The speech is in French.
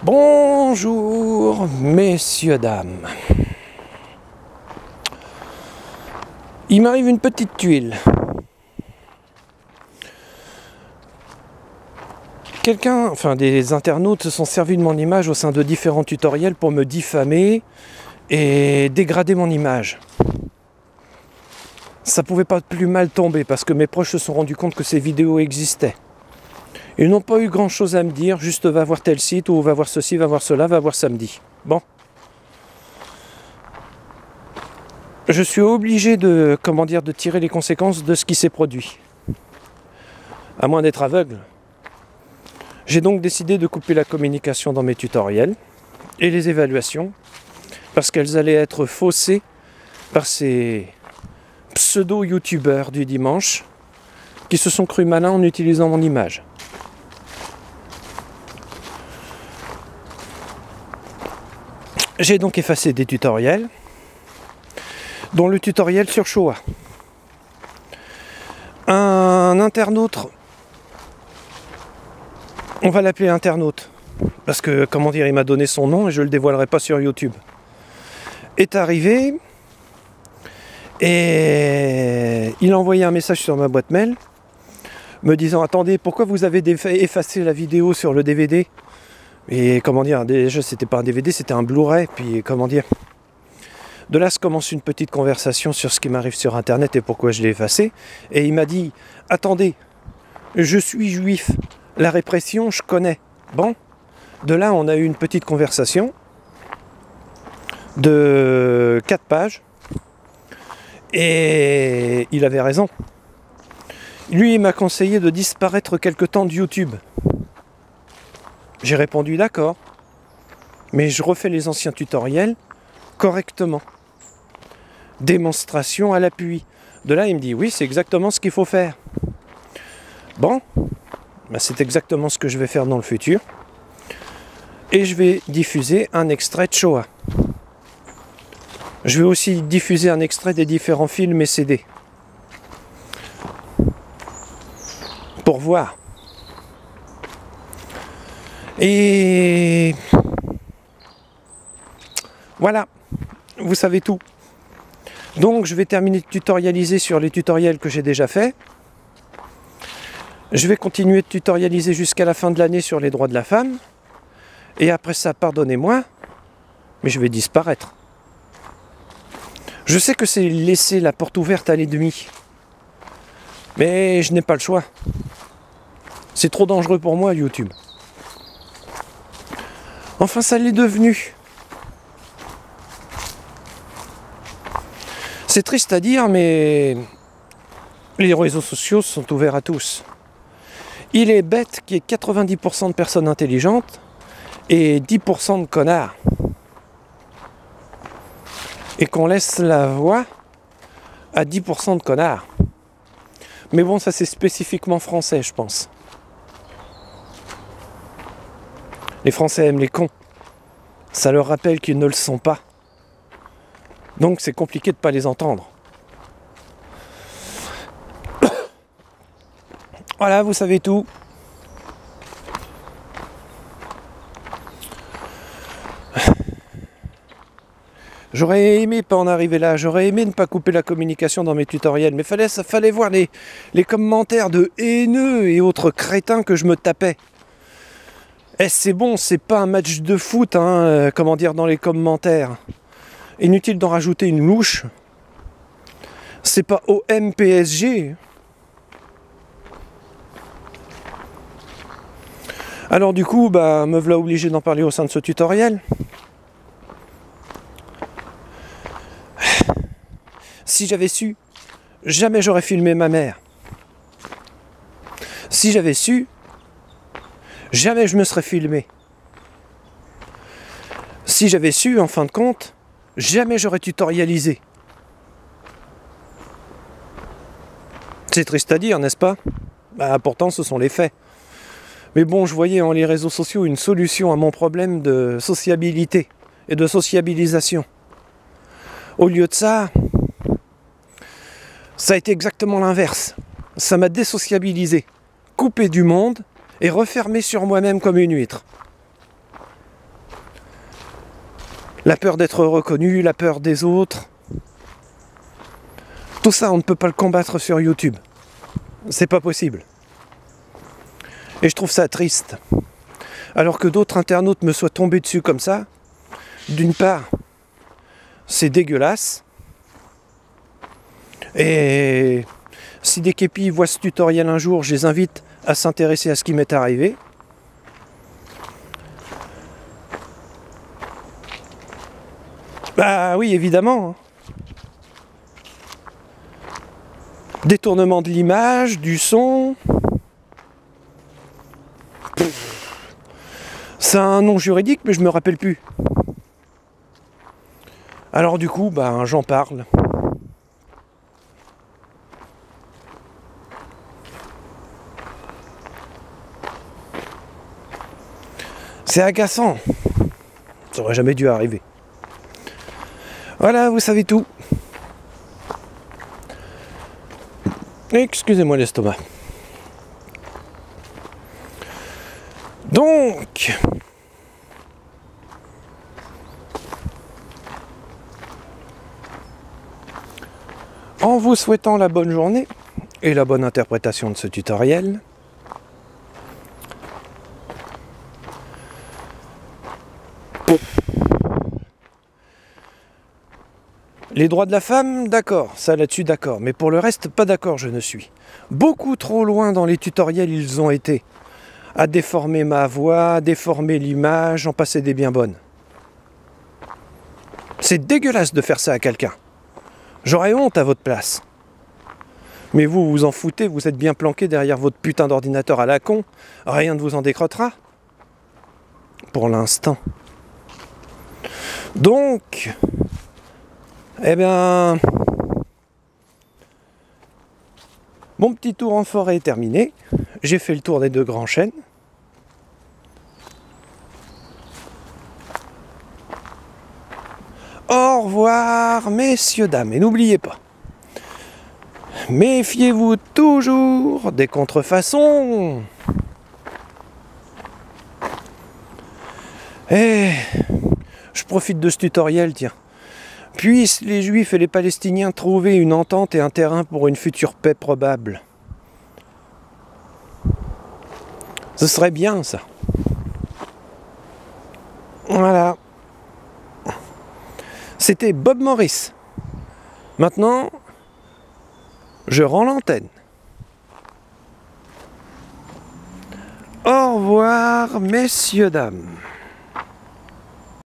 Bonjour, messieurs, dames. Il m'arrive une petite tuile. Des internautes se sont servis de mon image au sein de différents tutoriels pour me diffamer et dégrader mon image. Ça pouvait pas plus mal tomber parce que mes proches se sont rendus compte que ces vidéos existaient. Ils n'ont pas eu grand chose à me dire, juste va voir tel site ou va voir ceci, va voir cela, va voir samedi. Bon. Je suis obligé de tirer les conséquences de ce qui s'est produit. À moins d'être aveugle. J'ai donc décidé de couper la communication dans mes tutoriels et les évaluations parce qu'elles allaient être faussées par ces pseudo-youtubeurs du dimanche qui se sont crus malins en utilisant mon image. J'ai donc effacé des tutoriels, dont le tutoriel sur Shoah. Un internaute, on va l'appeler internaute, parce que, il m'a donné son nom et je ne le dévoilerai pas sur YouTube, est arrivé et il a envoyé un message sur ma boîte mail me disant « Attendez, pourquoi vous avez effacé la vidéo sur le DVD ?» Et déjà c'était pas un DVD, c'était un Blu-ray, puis de là se commence une petite conversation sur ce qui m'arrive sur internet et pourquoi je l'ai effacé. Et il m'a dit, attendez, je suis juif, la répression je connais. Bon, de là on a eu une petite conversation de 4 pages, et il avait raison. Lui il m'a conseillé de disparaître quelque temps de YouTube. J'ai répondu d'accord, mais je refais les anciens tutoriels correctement. Démonstration à l'appui. De là, il me dit, oui, c'est exactement ce qu'il faut faire. Bon, c'est exactement ce que je vais faire dans le futur. Et je vais diffuser un extrait de Shoah. Je vais aussi diffuser un extrait des différents films et CD. Pour voir. Et voilà, vous savez tout. Donc je vais terminer de tutorialiser sur les tutoriels que j'ai déjà faits. Je vais continuer de tutorialiser jusqu'à la fin de l'année sur les droits de la femme. Et après ça, pardonnez-moi, mais je vais disparaître. Je sais que c'est laisser la porte ouverte à l'ennemi. Mais je n'ai pas le choix. C'est trop dangereux pour moi, YouTube. Enfin, ça l'est devenu. C'est triste à dire, mais les réseaux sociaux sont ouverts à tous. Il est bête qu'il y ait 90% de personnes intelligentes et 10% de connards. Et qu'on laisse la voix à 10% de connards. Mais bon, ça c'est spécifiquement français, je pense. Les Français aiment les cons. Ça leur rappelle qu'ils ne le sont pas. Donc c'est compliqué de ne pas les entendre. Voilà, vous savez tout. J'aurais aimé pas en arriver là. J'aurais aimé ne pas couper la communication dans mes tutoriels. Mais fallait voir les commentaires de haineux et autres crétins que je me tapais. Eh, c'est bon, c'est pas un match de foot, hein, dans les commentaires. Inutile d'en rajouter une louche. C'est pas OM PSG. Alors du coup, me voilà obligé d'en parler au sein de ce tutoriel. Si j'avais su, jamais j'aurais filmé ma mère. Si j'avais su, jamais je me serais filmé. Si j'avais su, en fin de compte, jamais j'aurais tutorialisé. C'est triste à dire, n'est-ce pas? Pourtant, ce sont les faits. Mais bon, je voyais en les réseaux sociaux une solution à mon problème de sociabilité et de sociabilisation. Au lieu de ça, ça a été exactement l'inverse. Ça m'a désociabilisé, coupé du monde et refermé sur moi-même comme une huître. La peur d'être reconnu, la peur des autres. Tout ça, on ne peut pas le combattre sur YouTube. C'est pas possible. Et je trouve ça triste. Alors que d'autres internautes me soient tombés dessus comme ça, d'une part, c'est dégueulasse. Et si des képis voient ce tutoriel un jour, je les invite à s'intéresser à ce qui m'est arrivé. Bah oui, évidemment. Détournement de l'image, du son. C'est un nom juridique, mais je me rappelle plus. Alors du coup, ben, j'en parle. C'est agaçant. Ça aurait jamais dû arriver. Voilà, vous savez tout. Excusez-moi l'estomac. Donc, en vous souhaitant la bonne journée et la bonne interprétation de ce tutoriel, les droits de la femme, d'accord, ça là-dessus d'accord, mais pour le reste, pas d'accord je ne suis. Beaucoup trop loin dans les tutoriels ils ont été, à déformer ma voix, à déformer l'image, en passer des bien bonnes. C'est dégueulasse de faire ça à quelqu'un. J'aurais honte à votre place. Mais vous, vous en foutez, vous êtes bien planqué derrière votre putain d'ordinateur à la con, rien ne vous en décrottera. Pour l'instant. Donc, eh bien, mon petit tour en forêt est terminé. J'ai fait le tour des 2 grands chênes. Au revoir, messieurs, dames. Et n'oubliez pas, méfiez-vous toujours des contrefaçons. Et je profite de ce tutoriel, tiens. Puissent les Juifs et les Palestiniens trouver une entente et un terrain pour une future paix probable. Ce serait bien, ça. Voilà. C'était Bob Morris. Maintenant, je rends l'antenne. Au revoir, messieurs, dames.